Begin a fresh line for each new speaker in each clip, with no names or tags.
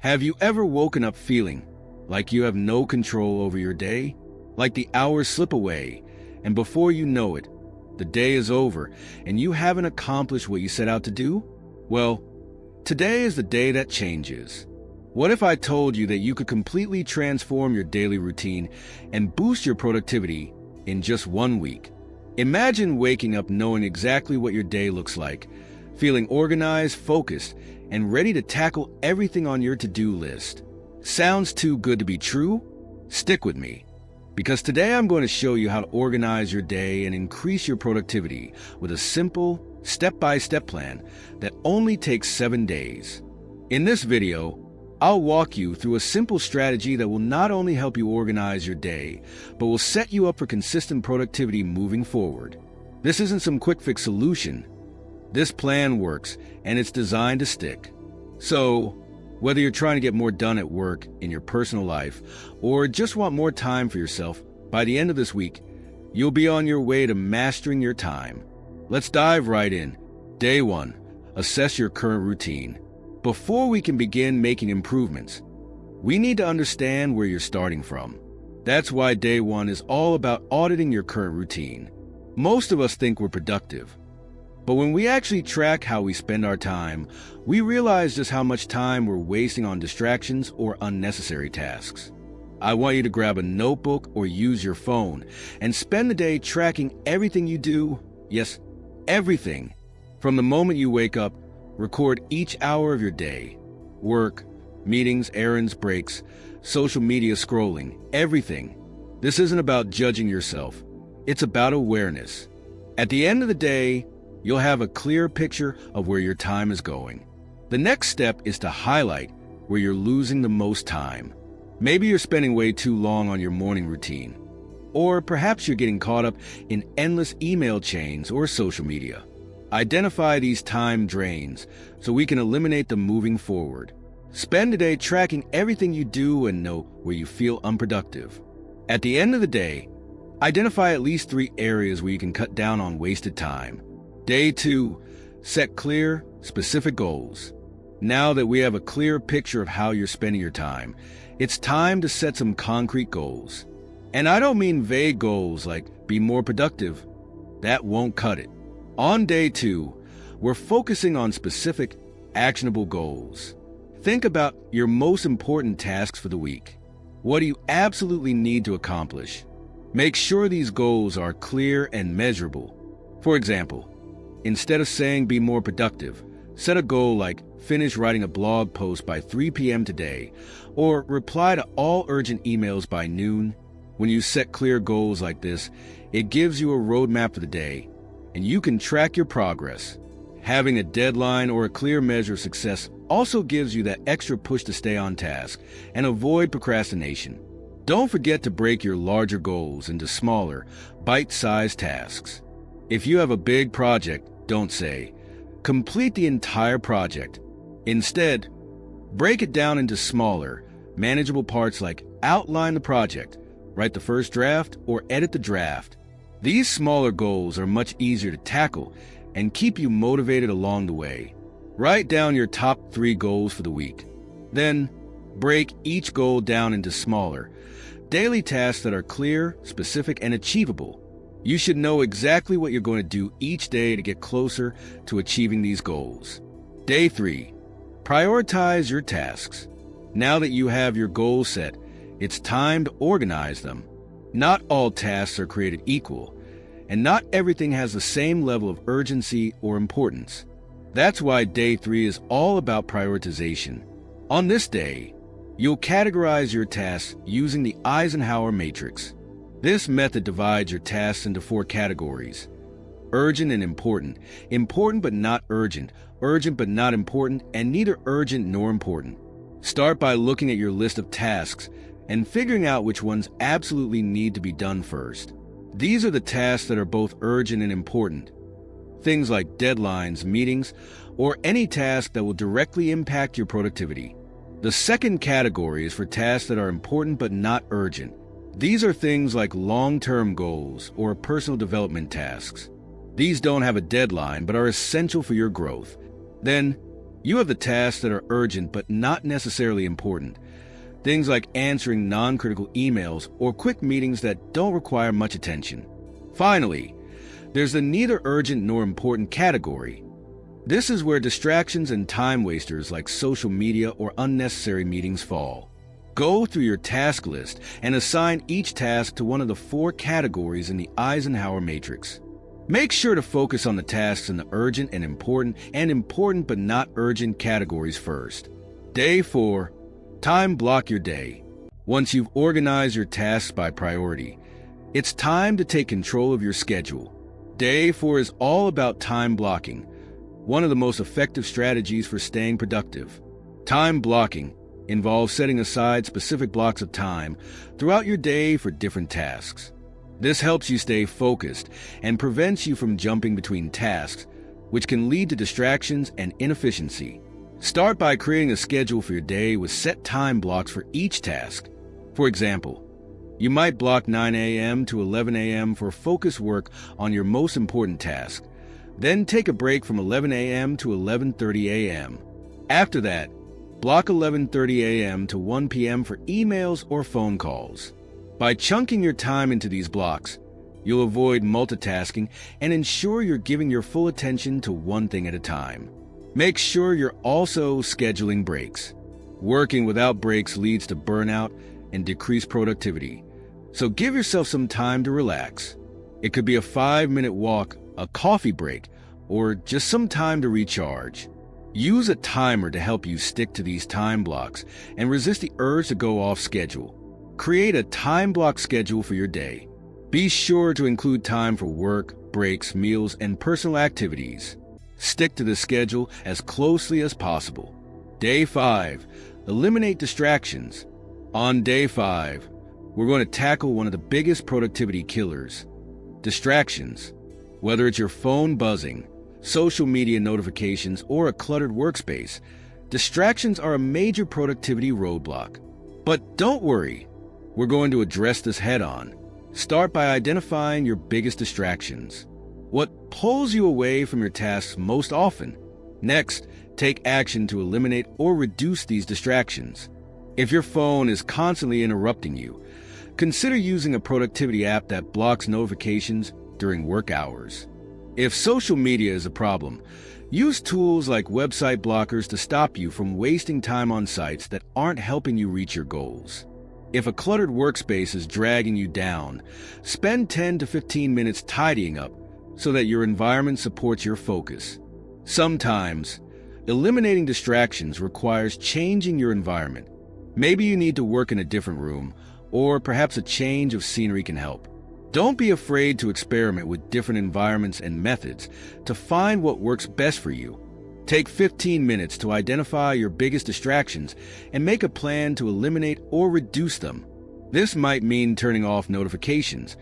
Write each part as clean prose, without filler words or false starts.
Have you ever woken up feeling like you have no control over your day? Like the hours slip away, and before you know it, the day is over and you haven't accomplished what you set out to do? Well, today is the day that changes. What if I told you that you could completely transform your daily routine and boost your productivity in just 1 week? Imagine waking up knowing exactly what your day looks like, feeling organized, focused, and ready to tackle everything on your to-do list. Sounds too good to be true? Stick with me, because today I'm going to show you how to organize your day and increase your productivity with a simple, step-by-step plan that only takes 7 days. In this video, I'll walk you through a simple strategy that will not only help you organize your day, but will set you up for consistent productivity moving forward. This isn't some quick-fix solution. This plan works, and it's designed to stick. So, whether you're trying to get more done at work, in your personal life, or just want more time for yourself, by the end of this week, you'll be on your way to mastering your time. Let's dive right in. Day 1. Assess your current routine. Before we can begin making improvements, we need to understand where you're starting from. That's why Day 1 is all about auditing your current routine. Most of us think we're productive, but when we actually track how we spend our time, we realize just how much time we're wasting on distractions or unnecessary tasks. I want you to grab a notebook or use your phone and spend the day tracking everything you do. Yes, everything. From the moment you wake up, record each hour of your day. Work, meetings, errands, breaks, social media scrolling, everything. This isn't about judging yourself. It's about awareness. At the end of the day, you'll have a clear picture of where your time is going. The next step is to highlight where you're losing the most time. Maybe you're spending way too long on your morning routine, or perhaps you're getting caught up in endless email chains or social media. Identify these time drains so we can eliminate them moving forward. Spend a day tracking everything you do and know where you feel unproductive. At the end of the day, identify at least 3 areas where you can cut down on wasted time. Day 2, set clear, specific goals. Now that we have a clear picture of how you're spending your time, it's time to set some concrete goals. And I don't mean vague goals like be more productive. That won't cut it. On Day 2, we're focusing on specific, actionable goals. Think about your most important tasks for the week. What do you absolutely need to accomplish? Make sure these goals are clear and measurable. For example, instead of saying be more productive, set a goal like finish writing a blog post by 3 p.m. today, or reply to all urgent emails by noon. When you set clear goals like this, it gives you a roadmap for the day, and you can track your progress. Having a deadline or a clear measure of success also gives you that extra push to stay on task and avoid procrastination. Don't forget to break your larger goals into smaller, bite-sized tasks. If you have a big project, don't say, complete the entire project. Instead, break it down into smaller, manageable parts like outline the project, write the first draft, or edit the draft. These smaller goals are much easier to tackle and keep you motivated along the way. Write down your top 3 goals for the week. Then, break each goal down into smaller, daily tasks that are clear, specific, and achievable. You should know exactly what you're going to do each day to get closer to achieving these goals. Day 3. Prioritize your tasks. Now that you have your goals set, it's time to organize them. Not all tasks are created equal, and not everything has the same level of urgency or importance. That's why Day 3 is all about prioritization. On this day, you'll categorize your tasks using the Eisenhower matrix. This method divides your tasks into 4 categories: urgent and important, important but not urgent, urgent but not important, and neither urgent nor important. Start by looking at your list of tasks and figuring out which ones absolutely need to be done first. These are the tasks that are both urgent and important. Things like deadlines, meetings, or any task that will directly impact your productivity. The second category is for tasks that are important but not urgent. These are things like long-term goals or personal development tasks. These don't have a deadline but are essential for your growth. Then, You have the tasks that are urgent but not necessarily important. Things like answering non-critical emails or quick meetings that don't require much attention. Finally, there's the neither urgent nor important category. This is where distractions and time wasters like social media or unnecessary meetings fall. Go through your task list and assign each task to one of the 4 categories in the Eisenhower matrix. Make sure to focus on the tasks in the urgent and important but not urgent categories first. Day 4. Time block your day. Once you've organized your tasks by priority, it's time to take control of your schedule. Day 4 is all about time blocking, one of the most effective strategies for staying productive. Time blocking involves setting aside specific blocks of time throughout your day for different tasks. This helps you stay focused and prevents you from jumping between tasks, which can lead to distractions and inefficiency. Start by creating a schedule for your day with set time blocks for each task. For example, you might block 9 a.m. to 11 a.m. for focused work on your most important task. Then take a break from 11 a.m. to 11:30 a.m. After that, block 11:30 a.m. to 1 p.m. for emails or phone calls. By chunking your time into these blocks, you'll avoid multitasking and ensure you're giving your full attention to one thing at a time. Make sure you're also scheduling breaks. Working without breaks leads to burnout and decreased productivity, so give yourself some time to relax. It could be a 5-minute walk, a coffee break, or just some time to recharge. Use a timer to help you stick to these time blocks and resist the urge to go off schedule. Create a time block schedule for your day. Be sure to include time for work, breaks, meals, and personal activities. Stick to the schedule as closely as possible. Day 5. Eliminate distractions. On day 5, we're going to tackle one of the biggest productivity killers: distractions. Whether it's your phone buzzing, social media notifications, or a cluttered workspace, distractions are a major productivity roadblock. But don't worry, we're going to address this head-on. Start by identifying your biggest distractions. What pulls you away from your tasks most often? Next, take action to eliminate or reduce these distractions. If your phone is constantly interrupting you, consider using a productivity app that blocks notifications during work hours. If social media is a problem, use tools like website blockers to stop you from wasting time on sites that aren't helping you reach your goals. If a cluttered workspace is dragging you down, spend 10 to 15 minutes tidying up so that your environment supports your focus. Sometimes, eliminating distractions requires changing your environment. Maybe you need to work in a different room, or perhaps a change of scenery can help. Don't be afraid to experiment with different environments and methods to find what works best for you. Take 15 minutes to identify your biggest distractions and make a plan to eliminate or reduce them. This might mean turning off notifications,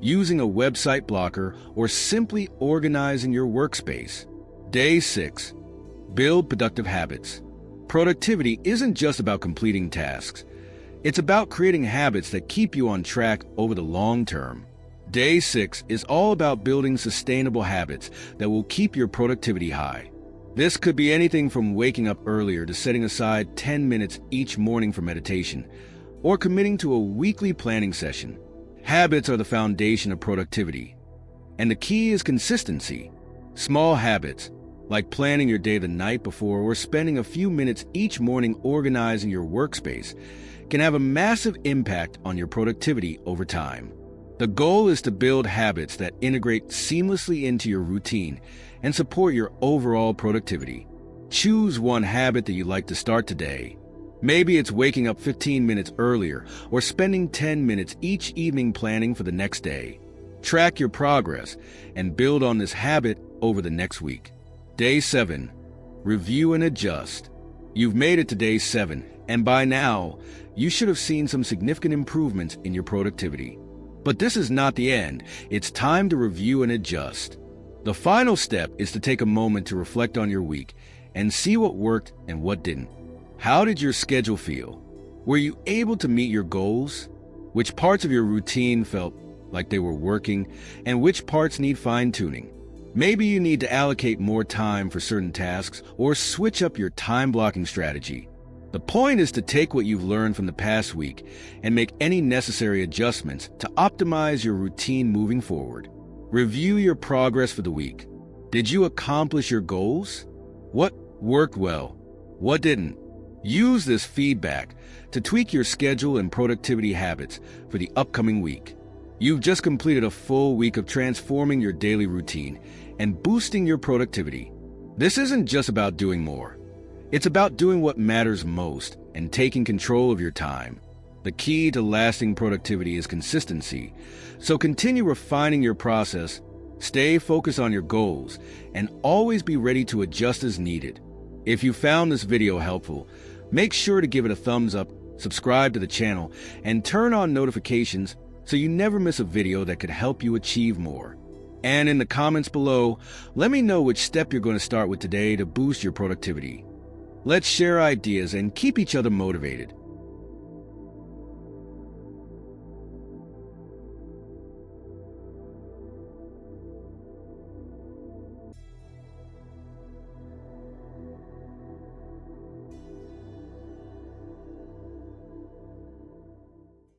using a website blocker, or simply organizing your workspace. Day 6. Build productive habits. Productivity isn't just about completing tasks. It's about creating habits that keep you on track over the long term. Day 6 is all about building sustainable habits that will keep your productivity high. This could be anything from waking up earlier to setting aside 10 minutes each morning for meditation, or committing to a weekly planning session. Habits are the foundation of productivity, and the key is consistency. Small habits, like planning your day the night before or spending a few minutes each morning organizing your workspace, can have a massive impact on your productivity over time. The goal is to build habits that integrate seamlessly into your routine and support your overall productivity. Choose one habit that you'd like to start today. Maybe it's waking up 15 minutes earlier or spending 10 minutes each evening planning for the next day. Track your progress and build on this habit over the next week. Day 7. Review and adjust. You've made it to day 7, and by now, you should have seen some significant improvements in your productivity. But this is not the end. It's time to review and adjust. The final step is to take a moment to reflect on your week and see what worked and what didn't. How did your schedule feel? Were you able to meet your goals? Which parts of your routine felt like they were working, and which parts need fine-tuning? Maybe you need to allocate more time for certain tasks or switch up your time blocking strategy. The point is to take what you've learned from the past week and make any necessary adjustments to optimize your routine moving forward. Review your progress for the week. Did you accomplish your goals? What worked well? What didn't? Use this feedback to tweak your schedule and productivity habits for the upcoming week. You've just completed a full week of transforming your daily routine and boosting your productivity. This isn't just about doing more. It's about doing what matters most and taking control of your time. The key to lasting productivity is consistency, so continue refining your process, stay focused on your goals, and always be ready to adjust as needed. If you found this video helpful, make sure to give it a thumbs up, subscribe to the channel, and turn on notifications so you never miss a video that could help you achieve more. And in the comments below, let me know which step you're going to start with today to boost your productivity. Let's share ideas and keep each other motivated.